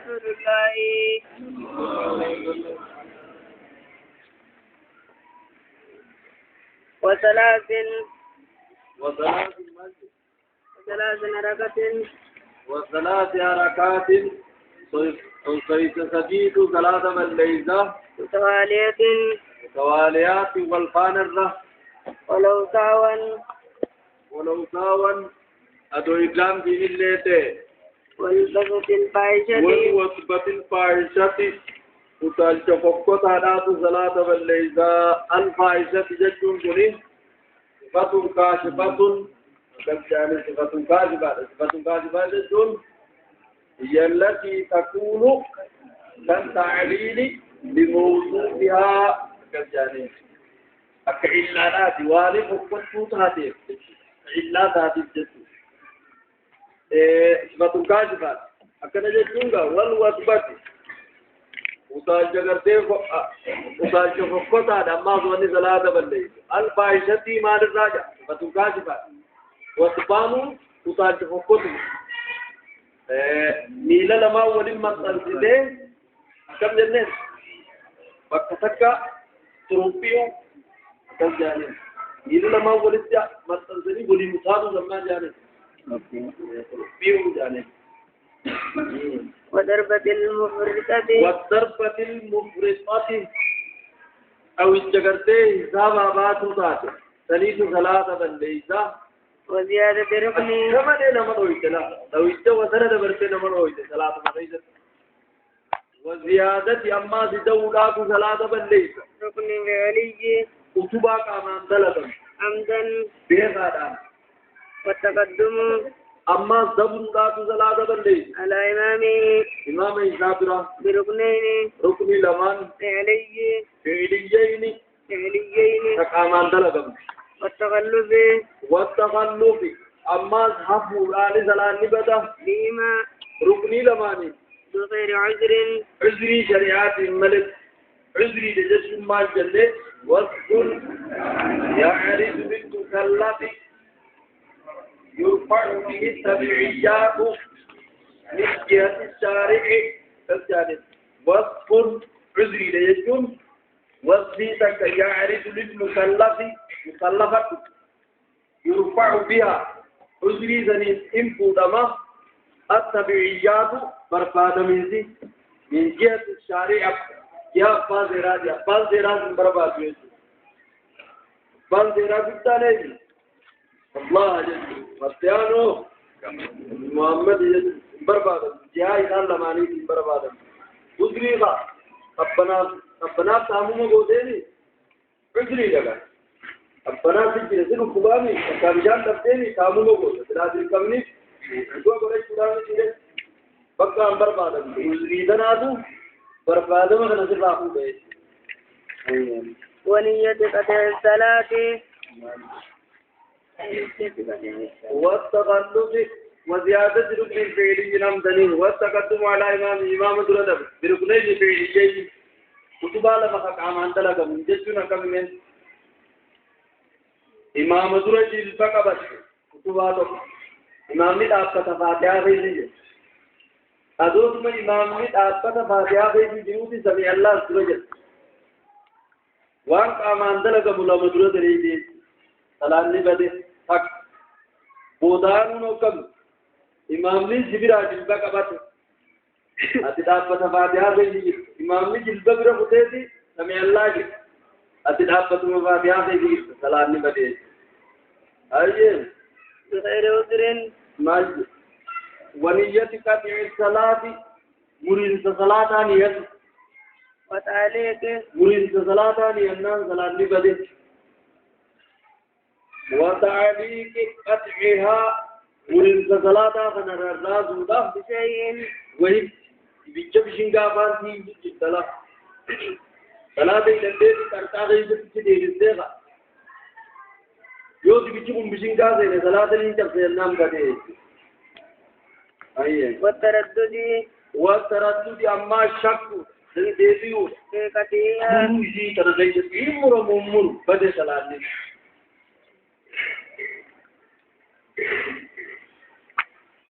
رسول الله وثلاث حركات وثلاث حركات سيد ثلاثة بالليزة متواليات والفانرة ولو ساوا أدو إقلام دي الليتة والبسط الفاحشة والوصبة الفاحشة وتالك فقط هذا صلاة بالليزة الفاحشة جدون كنين صفة كاشفة صفة كاشفة جدون هي التي تكون كالتعليل بموضوعها كالجانب أكعلانات والي فقط هاتف علات هاتف جدون صفة كاشفة أكنا جدونغا والوصبة وصال جغرتي وصال شفقتا دما زوني صلاة بالليل الفاحشة ما الراجع فتكاشفا وصبانو وصال شفقتا نيلا لما ولما تنسيده كم جنة بكتكا تروبيو كم جانب نيلا لما ولما تنسيده ولي مصادو لما جانب تروبيو جانب وضربة المفرطة أو الجغرتي حساب آباد وطاعته ثليث ثلاثة بالليسة وزيادة ركن كما دينا من رويتنا لو وسنة برتنا من رويتنا ثلاثة بالليسة وزيادة أما سدولات ثلاثة بالليسة ركن فعلي أتبا كامان ثلاثة عمدا بيغادا والتقدم أما زبطات ثلاثة بالليسة على إمام إسابرا بركنين ركن لمن فعليين تقامان ثلاثة والتغلب أما حفظ آل زلاني بدا بما ركني لماني بغير عذري شريعات الملك عذري لجسم ما جلد واذكر يعرف بالمكلف يرفع به التبعيات من جهة الشارع الجانب واذكر عذري لجسم وصفيتك يعرف للمكلف مكلفة يرفع بها عذري ذنين إنفودما التبعيات برفاد من جهة الشارع يا فازراج برباد فازراج التالي الله جل وعلا محمد برباد جاي قال لماني برباد عذري ذا أبنا تامو مغودني عذري لگا أبنا سجل سنو كبامي كابجان تبديني تامو مغود تنازل كمني دو غري كوراني تيري بقى برباد عذري دنادو برباد ما نزل راهو بي ونية قطع الصلاة والتغلب وزيادة ركن فعلي نمدني والتقدم على إمام درد بركنين فعليين كتبا لما كامان تلقى من جسنا كمين إمام درد الفقبت كتبا لما إمام نت आपका तफातिया भेजिए अदोस में इमाम नत आपका तफातिया भेजिए जिनुदी सभी अल्लाह सुरज वां कामान तलقى मुला मदुरद रही सलानी बदे हक बोदानुनो कम इमाम ने जिबिरा जिल्बा कबत अतिदाप पतफातिहा भेजी इमाम ने जिल्बा बिरा होते थी समय अल्लाह की अतिदाप पतफातिहा भेजी सलानी बदे आइए बगैर उज़्रिन माज वनियत का सलाती मुरीद सलाता नियत वतालिक मुरीद सलाता नियत सलानी बदे وتعليق قطعها ولن صلاة فنرى زودا بشيء وهي بيجب شنغافان في صلاة صلاة إلى كرتا غير تدير الزيغة يوم بيجب بشنغافان في صلاة اللي تفسير نام كده أيه والتردد أما شك سنديسيو كتير مروجي ترى زي إمور ممر بدي صلاة